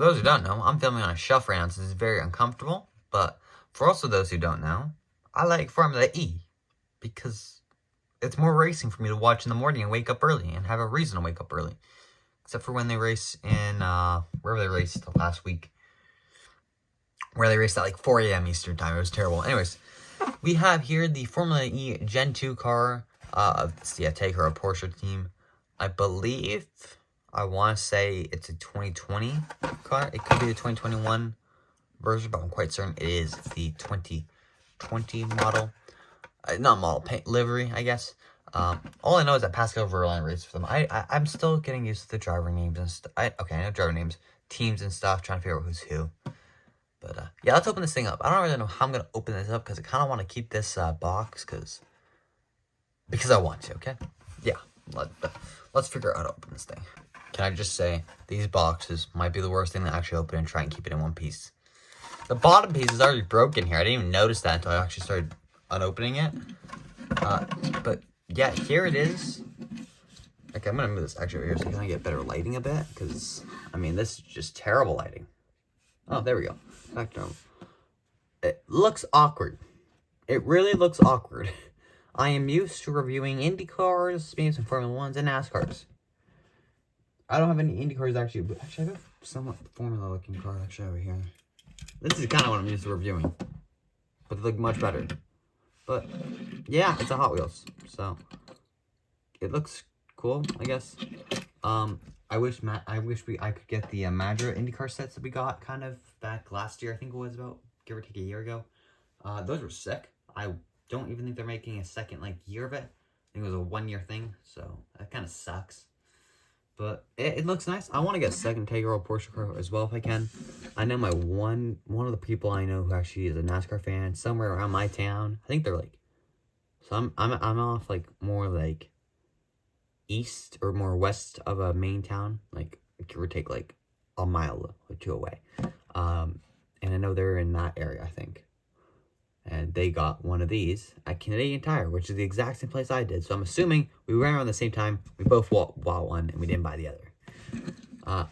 For those who don't know, I'm filming on a shelf right now, so it's very uncomfortable. But for also those who don't know, I like Formula E because it's more racing for me to watch in the morning and wake up early and have a reason to wake up early. Except for when they race in, wherever they raced last week, where they raced at like 4 a.m. Eastern time. It was terrible. Anyways, we have here the Formula E Gen 2 car of the Taycan Porsche team. I believe, I want to say it's a 2020 car. It could be the 2021 version, but I'm quite certain it is the 2020 model. Not model, paint livery, I guess. All I know is that Pascal Wehrlein raced for them. I'm still getting used to the driver names and stuff. Okay, I know driver names, teams and stuff, trying to figure out who's who. But yeah, let's open this thing up. I don't really know how I'm gonna open this up because I kind of want to keep this box because I want to. Okay, yeah. Let's figure out how to open this thing. Can I just say these boxes might be the worst thing to actually open and try and keep it in one piece. The bottom piece is already broken here. I didn't even notice that until I actually started unopening it. But yeah, here it is. Okay, I'm gonna move this actually over here so I can get better lighting a bit, because I mean this is just terrible lighting. Oh, there we go. Back to normal. It looks awkward. It really looks awkward. I am used to reviewing Indy cars, maybe some Formula 1s, and NASCARs. I don't have any Indy cars actually, but actually I have a somewhat Formula looking car actually over here. This is kind of what I'm used to reviewing, but they look much better. But yeah, it's a Hot Wheels, so it looks cool, I guess. I wish I could get the Madra IndyCar sets that we got kind of back last year. I think it was about give or take a year ago. Those were sick. I don't even think they're making a second year of it. I think it was a 1 year thing, so that kind of sucks. But it looks nice. I want to get a second Taycan Porsche car as well if I can. I know my one of the people I know who actually is a NASCAR fan somewhere around my town. I think they're so I'm off more east or more west of a main town, give or take a mile or two away. And I know they're in that area, I think. And they got one of these at Canadian Tire, which is the exact same place I did. So I'm assuming we ran around the same time. We both bought one, and we didn't buy the other.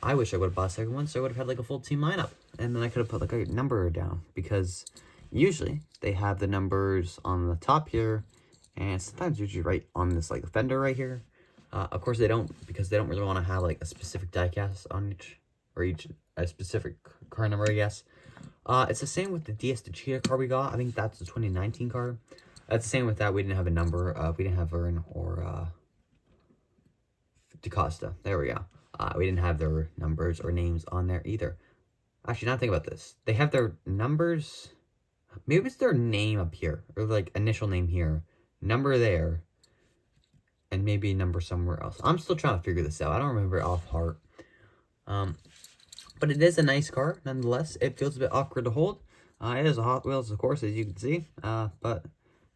I wish I would have bought a second one, so I would have had a full team lineup. And then I could have put a number down, because usually they have the numbers on the top here, and sometimes usually right on this fender right here. Of course they don't, because they don't really want to have a specific diecast on a specific car number, I guess. It's the same with the DS Cheetah car we got. I think that's the 2019 car. That's the same with that. We didn't have a number. We didn't have Vern or DaCosta. There we go. We didn't have their numbers or names on there either. Actually, now think about this. They have their numbers. Maybe it's their name up here, or initial name here, number there, and maybe a number somewhere else. I'm still trying to figure this out. I don't remember it off heart. But it is a nice car, nonetheless. It feels a bit awkward to hold. It is a Hot Wheels, of course, as you can see. But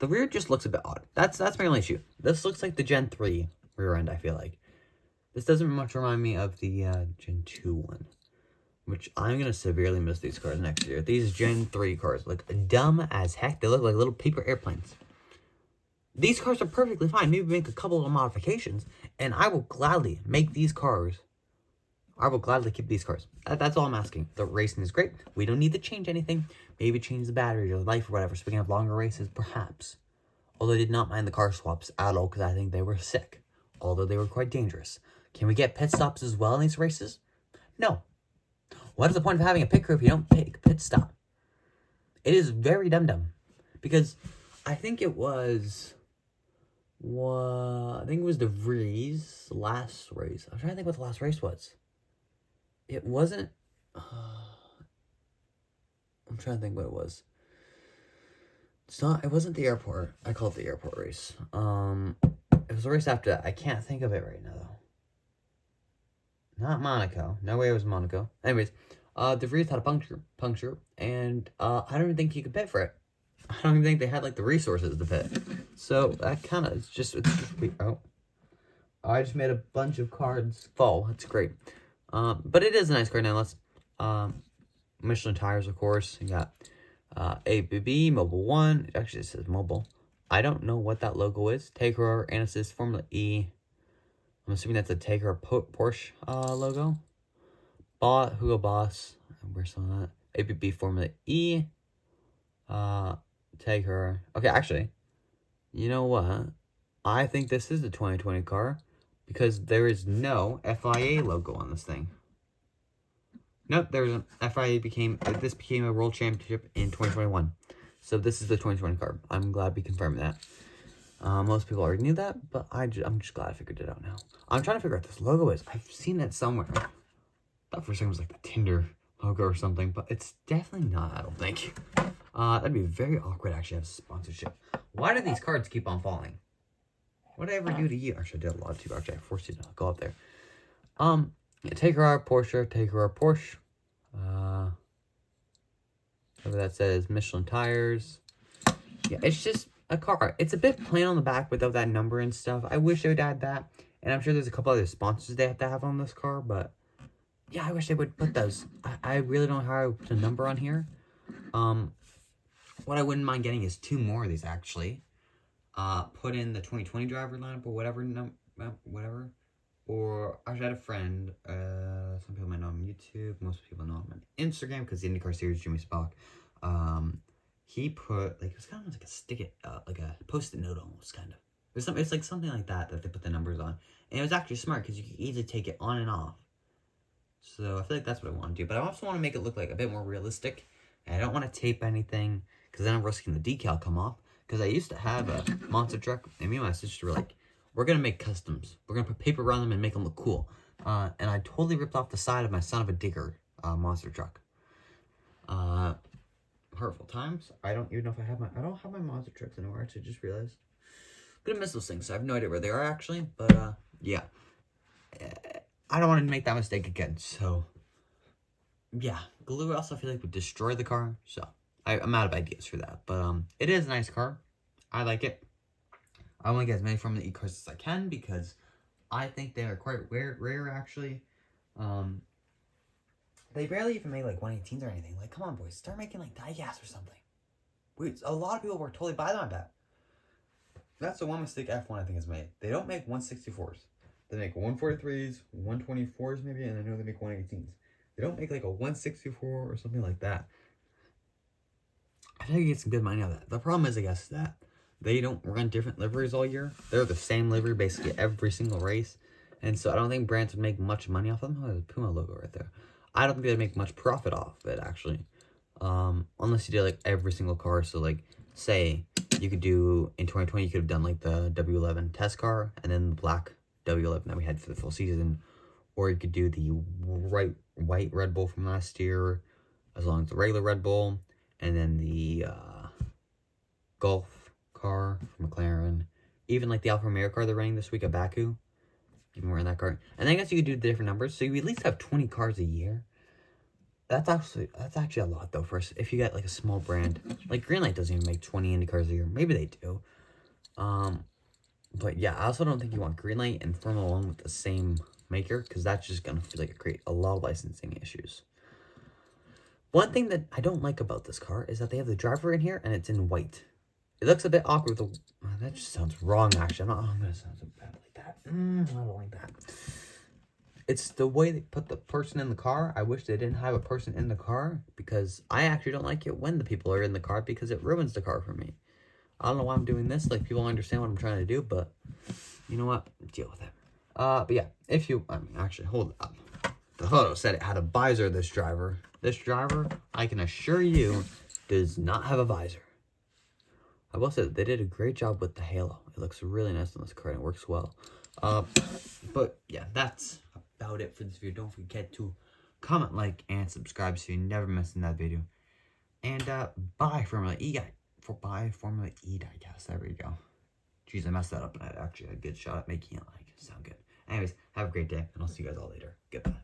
the rear just looks a bit odd. That's my only issue. This looks like the Gen 3 rear end, I feel like. This doesn't much remind me of the Gen 2 one, which I'm going to severely miss these cars next year. These Gen 3 cars look dumb as heck. They look like little paper airplanes. These cars are perfectly fine. Maybe make a couple of modifications, and I will gladly make these cars. I will gladly keep these cars. That's all I'm asking. The racing is great. We don't need to change anything. Maybe change the battery or the life or whatever, so we can have longer races, perhaps. Although I did not mind the car swaps at all, because I think they were sick. Although they were quite dangerous. Can we get pit stops as well in these races? No. What is the point of having a pit crew if you don't pick pit stop? It is very dumb. Because I think it was... I think it was the Vries last race. I'm trying to think what the last race was. It wasn't... I'm trying to think what it was. It wasn't the airport. I call it the airport race. It was a race after that. I can't think of it right now, though. Not Monaco. No way it was Monaco. Anyways, the Vries had a puncture, and I don't even think you could pit for it. I don't even think they had the resources to pit. So that kind of it's just oh, I just made a bunch of cards fall. That's great. But it is a nice car nonetheless. Michelin tires, of course. You got ABB Mobil 1. Actually, it says Mobil. I don't know what that logo is. Taycan Anasis Formula E. I'm assuming that's a Taycan Porsche logo. Hugo Boss. Where's some of that? ABB Formula E. Tag her. Okay, actually, you know what? I think this is the 2020 car because there is no FIA logo on this thing. Nope, there's an FIA this became a World Championship in 2021. So this is the 2020 car. I'm glad we confirmed that. Most people already knew that, but I'm just glad I figured it out now. I'm trying to figure out what this logo is. I've seen it somewhere. Thought for a second it was like the Tinder logo or something, but it's definitely not, I don't think. That'd be very awkward actually have a sponsorship. Why do these cards keep on falling? What did I ever do to you? Actually, I did a lot too. Actually, I forced you to go up there. Take her out Porsche. Take her out Porsche. Whatever that says, Michelin tires. Yeah, it's just a car. It's a bit plain on the back without that number and stuff. I wish they would add that. And I'm sure there's a couple other sponsors they have to have on this car, but yeah, I wish they would put those. I really don't know how to put a number on here. What I wouldn't mind getting is 2 more of these actually. Put in the 2020 driver lineup or whatever whatever. Or I had a friend, some people might know him on YouTube, most people know him on Instagram because the IndyCar series, Jimmy Spock. He put like, it was kind of like a like a post-it note almost kind of. It's like something like that they put the numbers on. And it was actually smart because you could easily take it on and off. So I feel like that's what I want to do. But I also want to make it look like a bit more realistic. And I don't want to tape anything because then I'm risking the decal come off. Because I used to have a monster truck and me and my sister were like, we're going to make customs. We're going to put paper around them and make them look cool. And I totally ripped off the side of my Son of a Digger monster truck. Hurtful times. I don't even know if I don't have my monster trucks anymore. I actually just realized. I'm going to miss those things. So I have no idea where they are actually. But yeah. I don't want to make that mistake again. So yeah. Glue also I feel like would destroy the car. So I'm out of ideas for that. But it is a nice car. I like it. I want to get as many Formula E cars as I can because I think they are quite rare actually. They barely even make like 118s or anything. Like, come on, boys, start making like diecast or something. A lot of people were totally buy them, I bet. That's the one mistake F1 I think has made. They don't make 164s. They make 143s, 124s maybe, and I know they make 118s. They don't make like a 164 or something like that. I think you get some good money out of that. The problem is, I guess, that they don't run different liveries all year. They're the same livery basically every single race. And so I don't think brands would make much money off them. Oh, there's a Puma logo right there. I don't think they'd make much profit off it, actually. Unless you did, like, every single car. So, like, say, you could do, in 2020, you could have done, like, the W11 test car. And then the black W11 that we had for the full season. Or you could do the white Red Bull from last year. As long as the regular Red Bull. And then the Golf car from McLaren. Even, like, the Alfa Romeo car they're running this week at Baku. Even wearing that car. And I guess you could do different numbers. So you at least have 20 cars a year. That's actually a lot, though, if you get, like, a small brand. Like, Greenlight doesn't even make 20 Indy cars a year. Maybe they do. But, yeah, I also don't think you want Greenlight and Formula 1 with the same maker. Because that's just going to feel like create a lot of licensing issues. One thing that I don't like about this car is that they have the driver in here and it's in white. It looks a bit awkward. That just sounds wrong, actually. I'm going to sound so bad like that. I don't like that. It's the way they put the person in the car. I wish they didn't have a person in the car because I actually don't like it when the people are in the car because it ruins the car for me. I don't know why I'm doing this. Like, people understand what I'm trying to do, but you know what? Deal with it. But yeah, actually, hold up. The photo said it had a visor, this driver. This driver, I can assure you, does not have a visor. I will say that they did a great job with the halo. It looks really nice on this car and it works well. But yeah, that's about it for this video. Don't forget to comment, like, and subscribe so you never miss that video. And buy Formula E diecast. There we go. Jeez, I messed that up and I actually had a good shot at making it sound good. Anyways, have a great day and I'll see you guys all later. Goodbye.